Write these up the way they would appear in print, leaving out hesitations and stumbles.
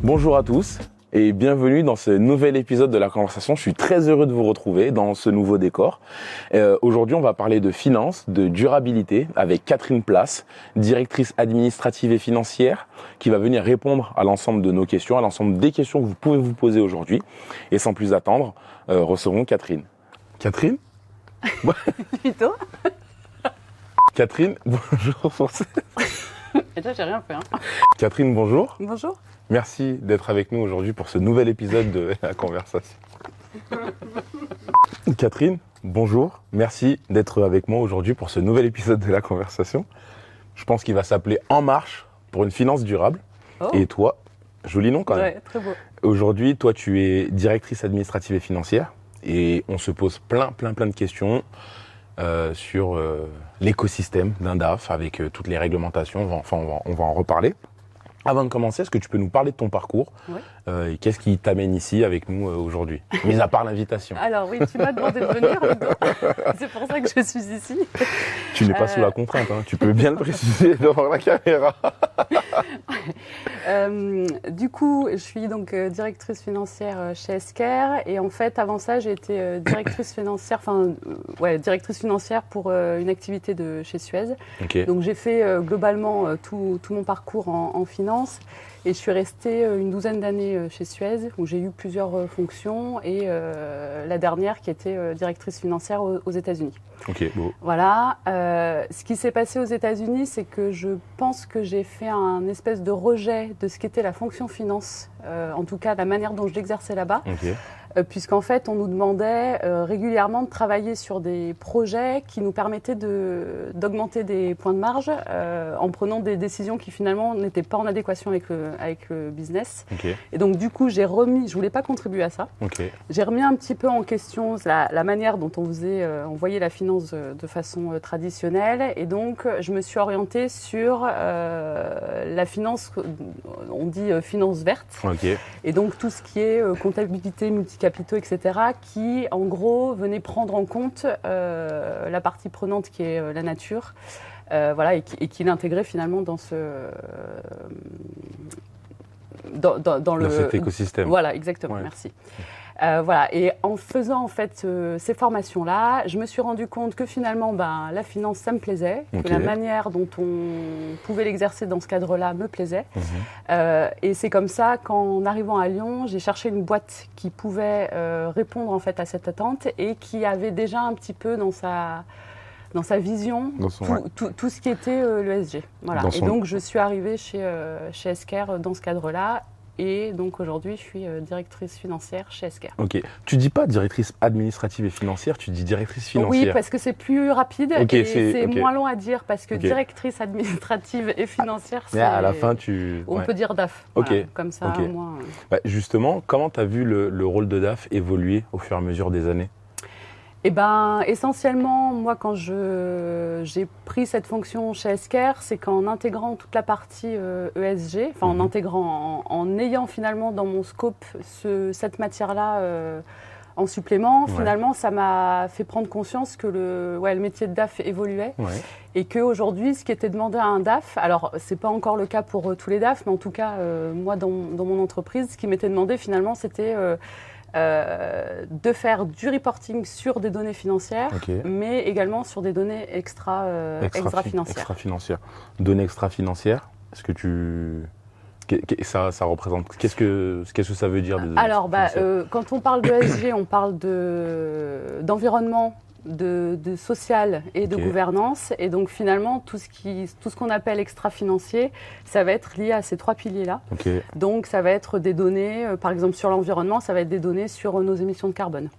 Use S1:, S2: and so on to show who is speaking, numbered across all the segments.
S1: Bonjour à tous et bienvenue dans ce nouvel épisode de La Conversation. Je suis très heureux de vous retrouver dans ce nouveau décor. Aujourd'hui, on va parler de finance, de durabilité avec Catherine Place, directrice administrative et financière, qui va venir répondre à l'ensemble de nos questions, à l'ensemble des questions que vous pouvez vous poser aujourd'hui. Et sans plus attendre, recevons Catherine. Catherine ?
S2: Plutôt.
S1: Catherine, bonjour.
S2: Et toi, j'ai rien fait.
S1: Catherine, bonjour.
S2: Bonjour.
S1: Merci d'être avec nous aujourd'hui pour ce nouvel épisode de La Conversation. Catherine, bonjour. Merci d'être avec moi aujourd'hui pour ce nouvel épisode de La Conversation. Je pense qu'il va s'appeler En marche pour une finance durable.
S2: Oh.
S1: Et toi, joli nom quand même.
S2: Ouais, très beau.
S1: Aujourd'hui, toi, tu es directrice administrative et financière. Et on se pose plein de questions sur l'écosystème d'un DAF avec toutes les réglementations. On va en reparler. Avant de commencer, est-ce que tu peux nous parler de ton parcours ?
S2: Ouais.
S1: Et qu'est-ce qui t'amène ici avec nous aujourd'hui, mis à part l'invitation ?
S2: Alors oui, tu m'as demandé de venir, Ludo. C'est pour ça que je suis ici.
S1: Tu n'es pas sous la contrainte, hein. Tu peux bien le préciser devant la caméra.
S2: Du coup, je suis donc directrice financière chez Esker. Et en fait, avant ça, j'ai été directrice financière pour une activité de chez Suez.
S1: Okay.
S2: Donc j'ai fait globalement tout mon parcours en finance. Et je suis restée une douzaine d'années chez Suez, où j'ai eu plusieurs fonctions, et la dernière qui était directrice financière aux États-Unis.
S1: Ok, beau.
S2: Voilà. Ce qui s'est passé aux États-Unis, c'est que je pense que j'ai fait un espèce de rejet de ce qu'était la fonction finance, en tout cas la manière dont je l'exerçais là-bas.
S1: Okay.
S2: Puisqu'en fait, on nous demandait régulièrement de travailler sur des projets qui nous permettaient d'augmenter des points de marge en prenant des décisions qui finalement n'étaient pas en adéquation avec le business.
S1: Okay.
S2: Et donc du coup, je voulais pas contribuer à ça.
S1: Okay.
S2: J'ai remis un petit peu en question la manière dont on voyait la finance de façon traditionnelle. Et donc, je me suis orientée sur la finance, on dit finance verte.
S1: Okay.
S2: Et donc tout ce qui est comptabilité, multicapitaux, etc., qui en gros venait prendre en compte la partie prenante qui est la nature, voilà, et qui l'intégrait finalement dans
S1: dans cet écosystème.
S2: Voilà, exactement, ouais. Merci. Voilà, et en faisant en fait ces formations-là, je me suis rendu compte que finalement, la finance, ça me plaisait, okay. Que la manière dont on pouvait l'exercer dans ce cadre-là me plaisait. Et c'est comme ça qu'en arrivant à Lyon, j'ai cherché une boîte qui pouvait répondre en fait à cette attente et qui avait déjà un petit peu dans sa vision tout ce qui était l'ESG. Voilà. Et donc je suis arrivée chez Esker dans ce cadre-là. Et donc aujourd'hui, je suis directrice financière chez Esker.
S1: Ok. Tu dis pas directrice administrative et financière, tu dis directrice financière.
S2: Oui, parce que c'est plus rapide et c'est moins long à dire parce que directrice administrative et financière, c'est...
S1: À la fin,
S2: on peut dire DAF.
S1: Ok.
S2: Voilà, comme ça, au moins...
S1: Justement, comment tu as vu le rôle de DAF évoluer au fur et à mesure des années ?
S2: Eh ben, essentiellement, moi, quand j'ai pris cette fonction chez Esker, c'est qu'en intégrant toute la partie ESG, en intégrant, en ayant finalement dans mon scope cette matière-là en supplément, finalement, ça m'a fait prendre conscience que le métier de DAF évoluait et qu'aujourd'hui, ce qui était demandé à un DAF, alors c'est pas encore le cas pour tous les DAF, mais en tout cas, moi, dans mon entreprise, ce qui m'était demandé finalement, c'était... de faire du reporting sur des données financières, mais également sur des données extra-financières.
S1: Extra-financières. Données extra-financières, est-ce que ça représente... Qu'est-ce que ça veut dire ?
S2: Alors, quand on parle de ESG, on parle d'environnement, de social et de gouvernance. Et donc, finalement, tout ce qu'on appelle extra-financier, ça va être lié à ces trois piliers-là. Donc, ça va être des données, par exemple, sur l'environnement, ça va être des données sur nos émissions de carbone.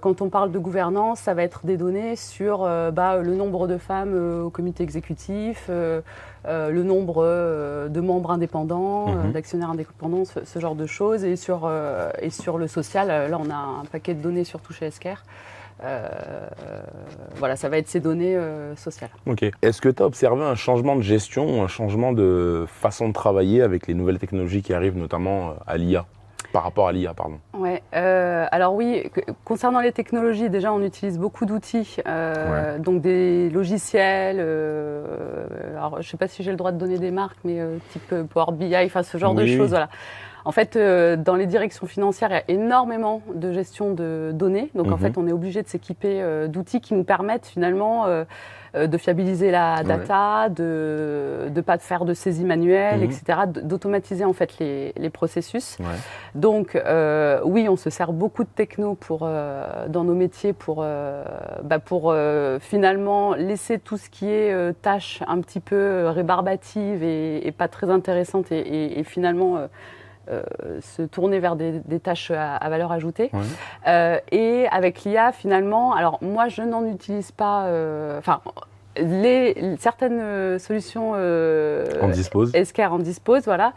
S2: Quand on parle de gouvernance, ça va être des données sur le nombre de femmes au comité exécutif, le nombre de membres indépendants, d'actionnaires indépendants, ce genre de choses. Et sur le social, là, on a un paquet de données surtout chez Esker. Voilà, ça va être ces données sociales. Ok.
S1: Est-ce que tu as observé un changement de gestion ou un changement de façon de travailler avec les nouvelles technologies qui arrivent, notamment à l'IA ? Par rapport à l'IA, pardon.
S2: Ouais. Alors oui, concernant les technologies, déjà on utilise beaucoup d'outils, donc des logiciels. Alors je ne sais pas si j'ai le droit de donner des marques, mais type Power BI, enfin ce genre de choses. Voilà. En fait, dans les directions financières, il y a énormément de gestion de données. Donc, en fait, on est obligé de s'équiper d'outils qui nous permettent finalement de fiabiliser la data, de ne pas faire de saisie manuelle, etc., d'automatiser en fait les processus.
S1: Ouais.
S2: Donc, oui, on se sert beaucoup de techno dans nos métiers pour finalement laisser tout ce qui est tâches un petit peu rébarbatives et pas très intéressantes et finalement se tourner vers des tâches à valeur ajoutée. Ouais. Et avec l'IA, finalement, alors moi, je n'en utilise pas... certaines solutions Esker en dispose, voilà.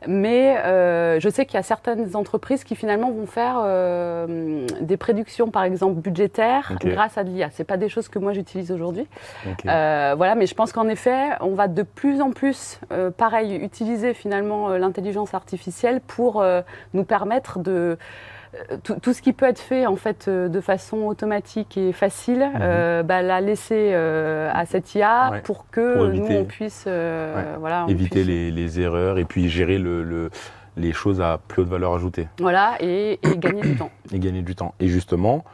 S2: Mais je sais qu'il y a certaines entreprises qui finalement vont faire des prédictions, par exemple budgétaires, grâce à de l'IA. C'est pas des choses que moi j'utilise aujourd'hui. Voilà, mais je pense qu'en effet, on va de plus en plus, pareil, utiliser finalement l'intelligence artificielle pour nous permettre de tout ce qui peut être fait en fait de façon automatique et facile, la laisser à cette IA pour que nous on puisse
S1: éviter les erreurs et puis gérer les choses à plus haute valeur ajoutée.
S2: Voilà, et gagner du temps.
S1: Et gagner du temps. Et justement,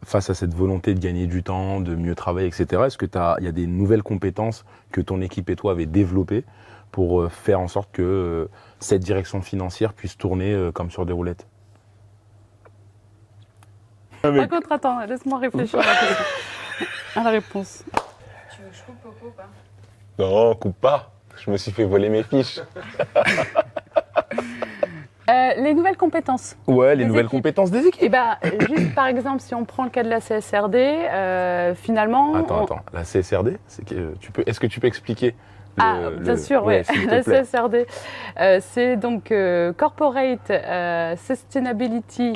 S1: face à cette volonté de gagner du temps, de mieux travailler, etc., est-ce que il y a des nouvelles compétences que ton équipe et toi avez développées pour faire en sorte que cette direction financière puisse tourner comme sur des roulettes?
S2: Par contre, attends, laisse-moi réfléchir à la réponse.
S3: Tu veux que je coupe ou pas?
S1: Non, coupe pas. Je me suis fait voler mes fiches.
S2: Les nouvelles compétences.
S1: Ouais, les nouvelles compétences des équipes.
S2: Et juste par exemple, si on prend le cas de la CSRD, finalement...
S1: Attends, la CSRD, est-ce que tu peux expliquer
S2: bien sûr, oui. La CSRD, c'est donc Corporate Sustainability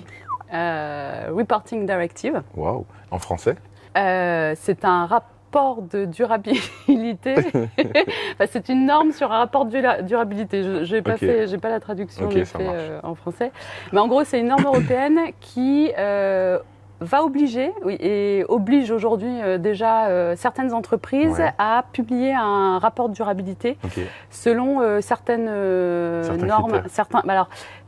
S2: Reporting Directive.
S1: Waouh. En français?
S2: C'est un rapport de durabilité. C'est une norme sur un rapport de durabilité. J'ai pas la traduction en français. Mais en gros, c'est une norme européenne qui va obliger, et oblige aujourd'hui déjà certaines entreprises à publier un rapport de durabilité selon certaines normes.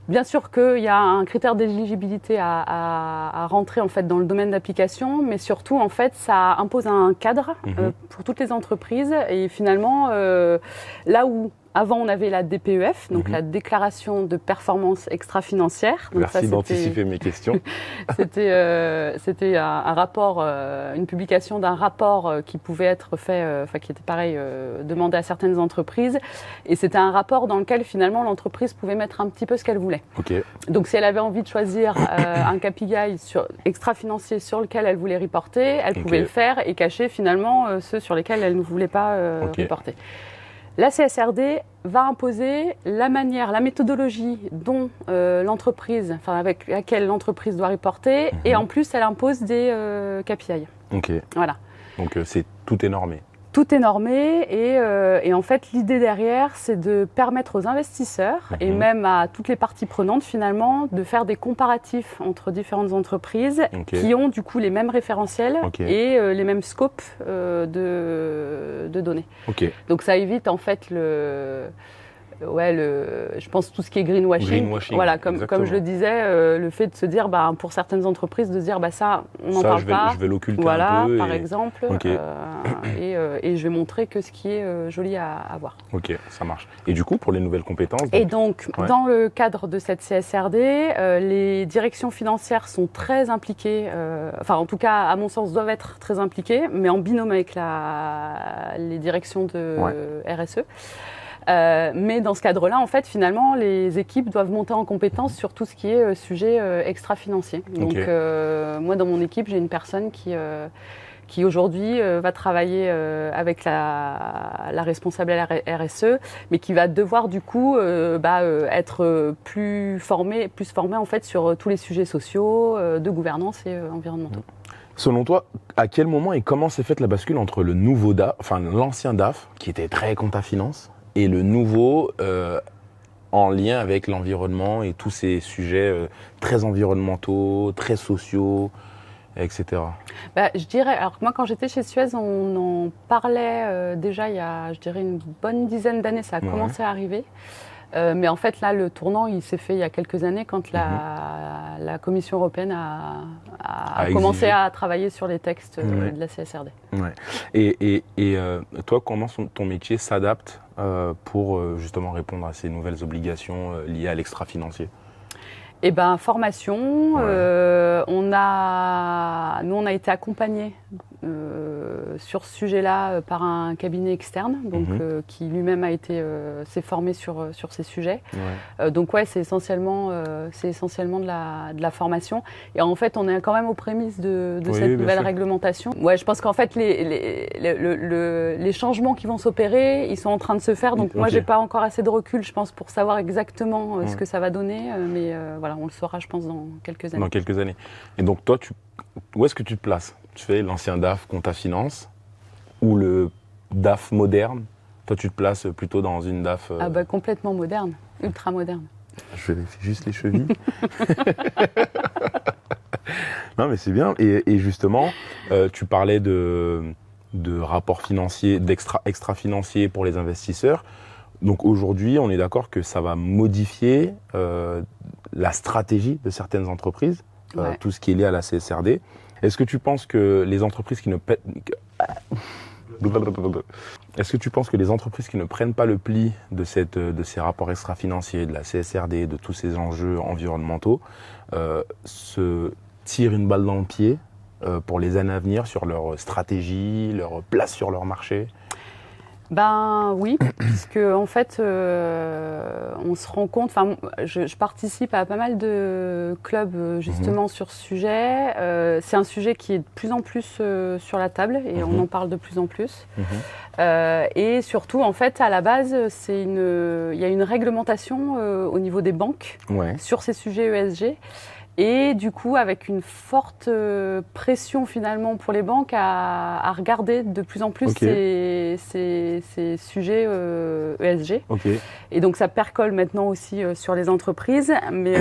S2: Bien sûr qu'il y a un critère d'éligibilité à rentrer en fait dans le domaine d'application, mais surtout en fait ça impose un cadre pour toutes les entreprises et finalement là où avant on avait la DPEF, donc la déclaration de performance extra-financière. Donc
S1: merci d'anticiper mes questions.
S2: C'était un rapport, une publication d'un rapport qui pouvait être fait, qui était pareil, demandé à certaines entreprises. Et c'était un rapport dans lequel finalement l'entreprise pouvait mettre un petit peu ce qu'elle voulait. Donc si elle avait envie de choisir un KPI extra-financier sur lequel elle voulait reporter, elle pouvait le faire et cacher finalement ceux sur lesquels elle ne voulait pas reporter. La CSRD va imposer la manière, la méthodologie dont l'entreprise, avec laquelle l'entreprise doit reporter, et en plus elle impose des KPI. Voilà.
S1: Donc tout est normé.
S2: Tout est normé et en fait l'idée derrière c'est de permettre aux investisseurs et même à toutes les parties prenantes finalement de faire des comparatifs entre différentes entreprises qui ont du coup les mêmes référentiels et les mêmes scopes de données. Donc ça évite en fait je pense tout ce qui est greenwashing. Voilà, comme je le disais, le fait de se dire, pour certaines entreprises, de se dire, ça, on n'en parle pas.
S1: Je vais l'occulter
S2: un
S1: peu.
S2: Par exemple. Et je vais montrer que ce qui est joli à voir.
S1: Ok, ça marche. Et du coup, pour les nouvelles compétences.
S2: Et donc, dans le cadre de cette CSRD, les directions financières sont très impliquées. En tout cas, à mon sens, doivent être très impliquées, mais en binôme avec les directions de RSE. Mais dans ce cadre-là, en fait, finalement, les équipes doivent monter en compétence sur tout ce qui est sujet extra-financier. Donc, moi, dans mon équipe, j'ai une personne qui aujourd'hui va travailler avec la responsable à la RSE, mais qui va devoir du coup être plus formée en fait sur tous les sujets sociaux, de gouvernance et environnementaux.
S1: Selon toi, à quel moment et comment s'est faite la bascule entre le nouveau DAF, l'ancien DAF, qui était très compta finance, et le nouveau en lien avec l'environnement et tous ces sujets très environnementaux, très sociaux, etc.
S2: Je dirais, alors moi quand j'étais chez Suez, on en parlait déjà il y a, je dirais, une bonne dizaine d'années, ça a commencé à arriver. Mais en fait, là, le tournant, il s'est fait il y a quelques années quand la Commission européenne a commencé à travailler sur les textes de la CSRD.
S1: Ouais. Et toi, comment ton métier s'adapte pour justement répondre à ces nouvelles obligations liées à l'extra-financier ?
S2: Eh ben, formation.
S1: Ouais.
S2: On a été accompagnés sur ce sujet-là par un cabinet externe, donc qui lui-même s'est formé sur ces sujets.
S1: Ouais.
S2: Donc ouais, c'est essentiellement de la formation. Et en fait, on est quand même aux prémices de cette nouvelle réglementation. Ouais, je pense qu'en fait les changements qui vont s'opérer, ils sont en train de se faire. Donc moi, j'ai pas encore assez de recul, je pense, pour savoir exactement ce que ça va donner. Mais voilà, on le saura, je pense, dans quelques années.
S1: Dans quelques années. Et donc toi, où est-ce que tu te places ? Tu fais l'ancien DAF compta finance ou le DAF moderne ? Toi, tu te places plutôt dans une DAF...
S2: Ah bah complètement moderne, ultra moderne.
S1: Je vérifie juste les chevilles. Non, mais c'est bien. Et justement, tu parlais de rapports financiers, extra-financiers pour les investisseurs. Donc aujourd'hui, on est d'accord que ça va modifier la stratégie de certaines entreprises, tout ce qui est lié à la CSRD. Est-ce que tu penses que les entreprises qui ne prennent pas le pli de ces rapports extra-financiers, de la CSRD, de tous ces enjeux environnementaux, se tirent une balle dans le pied pour les années à venir sur leur stratégie, leur place sur leur marché ?
S2: Ben oui, puisque en fait, on se rend compte. Enfin, je participe à pas mal de clubs justement sur ce sujet. C'est un sujet qui est de plus en plus sur la table et on en parle de plus en plus. Et surtout, en fait, à la base, il y a une réglementation au niveau des banques sur ces sujets ESG. Et du coup, avec une forte pression finalement pour les banques à regarder de plus en plus ces sujets ESG. Et donc ça percole maintenant aussi sur les entreprises. Mais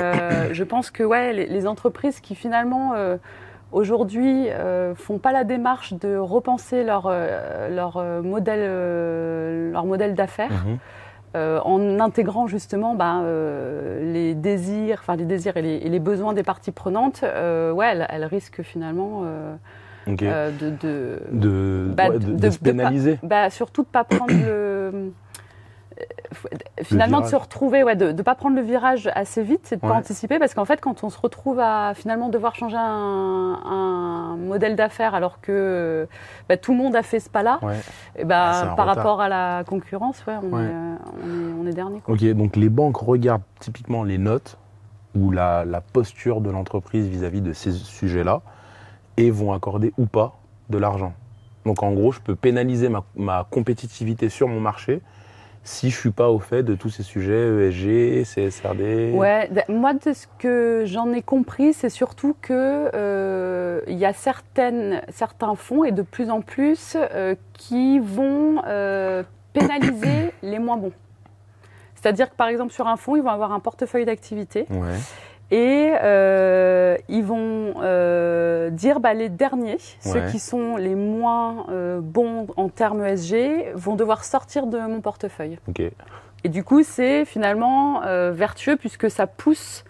S2: je pense que les entreprises qui finalement aujourd'hui font pas la démarche de repenser leur modèle d'affaires. En intégrant justement les désirs et les besoins des parties prenantes, elles risquent finalement de
S1: se pénaliser.
S2: Surtout de ne pas prendre finalement de se retrouver, de pas prendre le virage assez vite et de pas anticiper, parce qu'en fait quand on se retrouve à finalement devoir changer un modèle d'affaires alors que tout le monde a fait ce pas-là, par rapport à la concurrence, on est dernier.
S1: Ok, donc les banques regardent typiquement les notes ou la posture de l'entreprise vis-à-vis de ces sujets-là et vont accorder ou pas de l'argent. Donc en gros, je peux pénaliser ma compétitivité sur mon marché si je suis pas au fait de tous ces sujets ESG, CSRD.
S2: Ouais, moi de ce que j'en ai compris, c'est surtout que il y a certains fonds et de plus en plus qui vont pénaliser les moins bons. C'est-à-dire que par exemple sur un fonds, ils vont avoir un portefeuille d'activités. Et ils vont dire les derniers, ceux qui sont les moins bons en termes ESG, vont devoir sortir de mon portefeuille. Et du coup, c'est finalement vertueux puisque ça pousse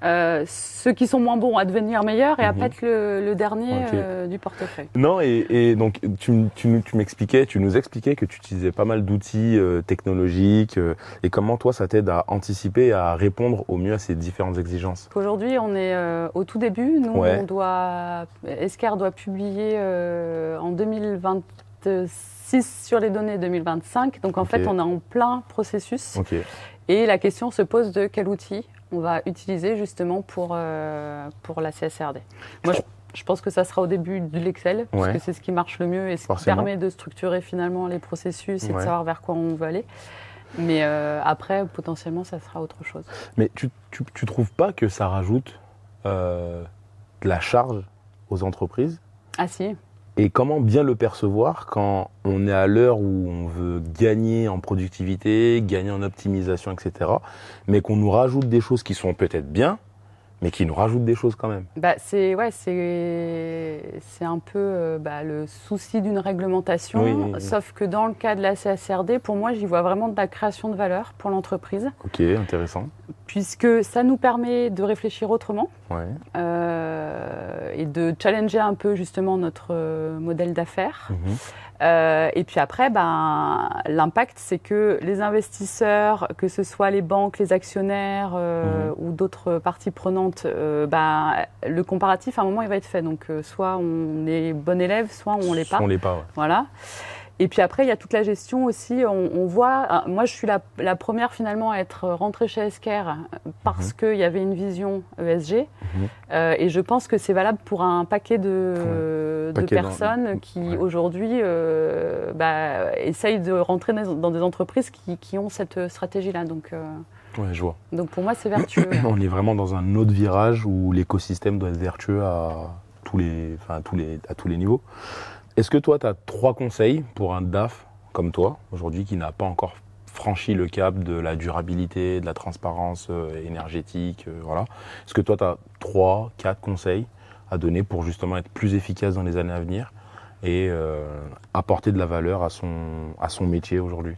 S2: ceux qui sont moins bons à devenir meilleurs et à pas être le dernier du portefeuille.
S1: Non, et donc tu nous expliquais que tu utilisais pas mal d'outils technologiques et comment toi ça t'aide à anticiper et à répondre au mieux à ces différentes exigences.
S2: Aujourd'hui, on est au tout début. Nous, Esker doit publier en 2026 sur les données 2025. Donc en fait, on est en plein processus. Et la question se pose de quel outil on va utiliser justement pour la CSRD. Moi, je pense que ça sera au début de l'Excel, parce que c'est ce qui marche le mieux et ce qui permet de structurer finalement les processus et de savoir vers quoi on veut aller. Mais après, potentiellement, ça sera autre chose.
S1: Mais tu trouves pas que ça rajoute de la charge aux entreprises ?
S2: Ah si.
S1: Et comment bien le percevoir quand on est à l'heure où on veut gagner en productivité, gagner en optimisation, etc., mais qu'on nous rajoute des choses qui sont peut-être bien, mais qui nous rajoute des choses quand même.
S2: C'est un peu le souci d'une réglementation,
S1: Oui.
S2: sauf que dans le cas de la CSRD, pour moi, j'y vois vraiment de la création de valeur pour l'entreprise,
S1: Ok, intéressant.
S2: puisque ça nous permet de réfléchir autrement
S1: Ouais.
S2: et de challenger un peu justement notre modèle d'affaires.
S1: Mhm.
S2: Et puis après, l'impact, c'est que les investisseurs, que ce soit les banques, les actionnaires ou d'autres parties prenantes, le comparatif, à un moment, il va être fait. Donc, soit on est bon élève, soit on l'est pas.
S1: On l'est pas, ouais.
S2: Voilà. Et puis après, il y a toute la gestion aussi. On voit, moi, je suis la première finalement à être rentrée chez Esker parce qu'il y avait une vision ESG. Et je pense que c'est valable pour un paquet de personnes qui aujourd'hui essayent de rentrer dans des entreprises qui ont cette stratégie-là. Donc,
S1: Ouais, je vois.
S2: donc pour moi, c'est vertueux.
S1: On est vraiment dans un autre virage où l'écosystème doit être vertueux à tous les niveaux. Est-ce que toi, tu as 3 conseils pour un DAF comme toi, aujourd'hui, qui n'a pas encore franchi le cap de la durabilité, de la transparence énergétique, voilà. Est-ce que toi, tu as 3, 4 conseils à donner pour justement être plus efficace dans les années à venir et apporter de la valeur à son métier aujourd'hui?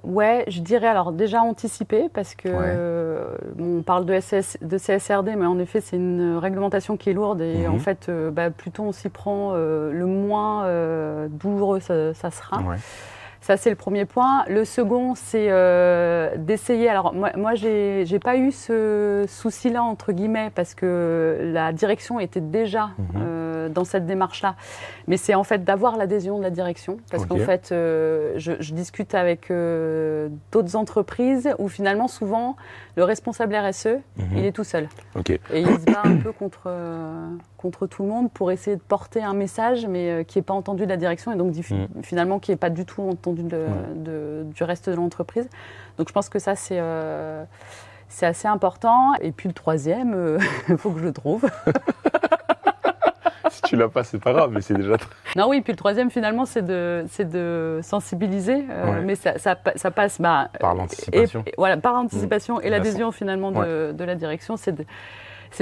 S2: Ouais, je dirais alors déjà anticiper parce que on parle de CSRD, mais en effet c'est une réglementation qui est lourde et en fait plus tôt on s'y prend, le moins douloureux ça sera. Ouais. Ça c'est le premier point. Le second c'est d'essayer. Alors moi j'ai pas eu ce souci-là entre guillemets parce que la direction était déjà dans cette démarche-là. Mais c'est en fait d'avoir l'adhésion de la direction. Parce qu'en fait, je discute avec d'autres entreprises où finalement, souvent, le responsable RSE, il est tout seul. Et il se bat un peu contre tout le monde pour essayer de porter un message, mais qui n'est pas entendu de la direction et donc finalement qui n'est pas du tout entendu du reste de l'entreprise. Donc je pense que ça, c'est assez important. Et puis le troisième, il faut que je le trouve.
S1: Si tu l'as pas, c'est pas grave, mais c'est déjà très...
S2: Non, oui, puis le troisième, finalement, c'est de sensibiliser, mais ça passe...
S1: par l'anticipation.
S2: Voilà, par l'anticipation et l'adhésion, finalement, de la direction, c'est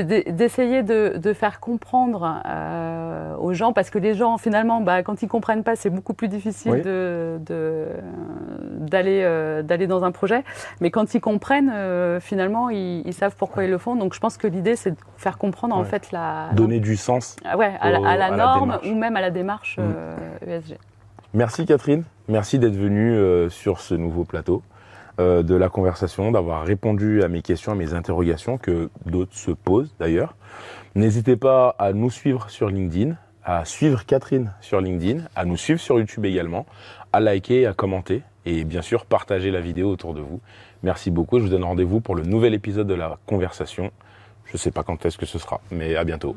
S2: d'essayer de faire comprendre aux gens, parce que les gens, finalement, quand ils ne comprennent pas, c'est beaucoup plus difficile d'aller dans un projet. Mais quand ils comprennent, finalement, ils savent pourquoi ils le font. Donc, je pense que l'idée, c'est de faire comprendre, en fait,
S1: donner du sens
S2: à la norme ou même à la démarche ESG.
S1: Merci Catherine, merci d'être venue sur ce nouveau plateau de la conversation, d'avoir répondu à mes questions, à mes interrogations que d'autres se posent d'ailleurs. N'hésitez pas à nous suivre sur LinkedIn, à suivre Catherine sur LinkedIn, à nous suivre sur YouTube également, à liker, à commenter et bien sûr partager la vidéo autour de vous. Merci beaucoup, je vous donne rendez-vous pour le nouvel épisode de la conversation. Je ne sais pas quand est-ce que ce sera, mais à bientôt.